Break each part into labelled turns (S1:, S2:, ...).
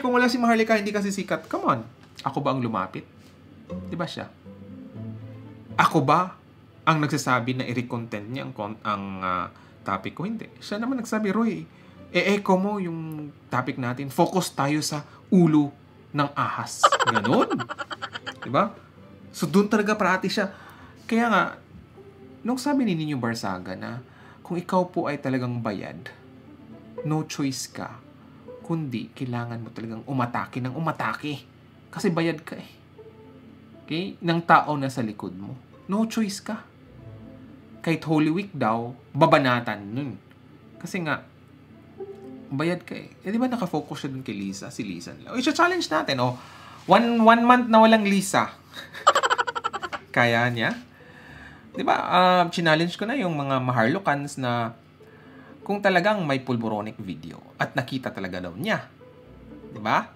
S1: kung wala si Maharlika, hindi kasi sikat. Come on. Ako ba ang lumapit? Di ba siya? Ako ba ang nagsasabi na i-recontent niya ang topic ko? Hindi. Siya naman nagsabi, Roy, echo mo yung topic natin. Focus tayo sa ulo ng ahas. Ganon. Diba? So, doon talaga practice siya. Kaya nga, nung sabi ni Nino Barsaga na kung ikaw po ay talagang bayad, no choice ka, kundi kailangan mo talagang umatake ng umatake. Kasi bayad ka eh. Okay? Ng tao na sa likod mo. No choice ka. Kahit Holy Week daw, babanatan nun. Kasi nga, bayad ka eh. Eh di ba nakafocus siya dun kay Lisa? Si Lisa nila. O, i-challenge natin. O, one month na walang Lisa. Kaya niya. Di ba, challenge ko na yung mga Maharlokans na kung talagang may pulboronic video at nakita talaga daw niya. Di ba?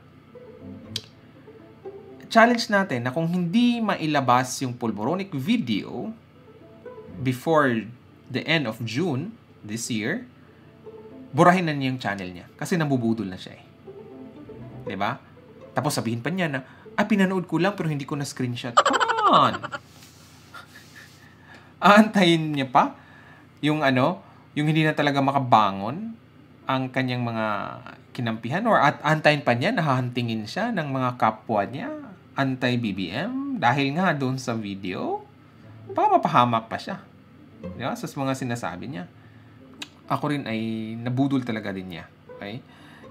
S1: Challenge natin na kung hindi mailabas yung pulboronic video before the end of June this year, burahin na niya yung channel niya. Kasi nabubudol na siya eh. Di ba? Tapos sabihin pa niya na, pinanood ko lang pero hindi ko na screenshot. Come on! Aantayin niya pa yung yung hindi na talaga makabangon ang kanyang mga kinampihan or antayin pa niya, nahahantingin siya ng mga kapwa niya, anti-BBM, dahil nga doon sa video, mapahamak pa siya. Diba? Sa mga sinasabi niya. Ako rin ay nabudol talaga din niya. Okay?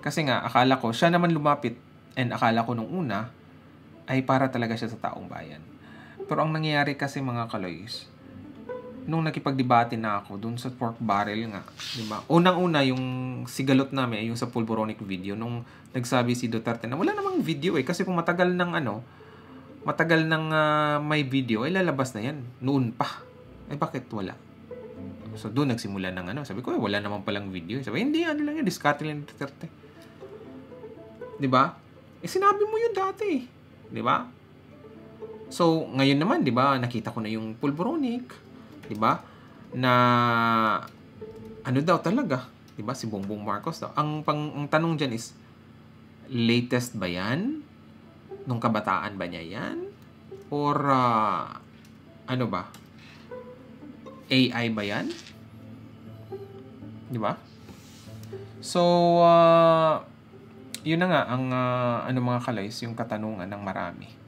S1: Kasi nga, akala ko, siya naman lumapit and akala ko nung una, ay para talaga siya sa taong bayan. Pero ang nangyayari kasi mga kaloys, nung nakipagdebate na ako dun sa pork barrel nga, di ba? Unang-una yung sigalot namin, yung sa pulboronic video, nung nagsabi si Duterte na wala namang video eh, kasi kung matagal ng may video, ay lalabas na yan. Noon pa. Eh bakit wala? So doon nagsimula ng sabi ko, wala naman palang video. Sabi, hindi, lang yan, diskarte lang ni Duterte. Di ba? Eh sinabi mo yun dati. Di ba? So, ngayon naman, di ba, nakita ko na yung pulboronic. Diba? Na daw talaga, 'di ba? Si Bongbong Marcos daw. Ang tanong diyan is, latest ba 'yan? Nung kabataan ba niya 'yan? Or ba? AI ba 'yan? 'Di ba? So, yun na nga ang mga kalays, yung katanungan ng marami.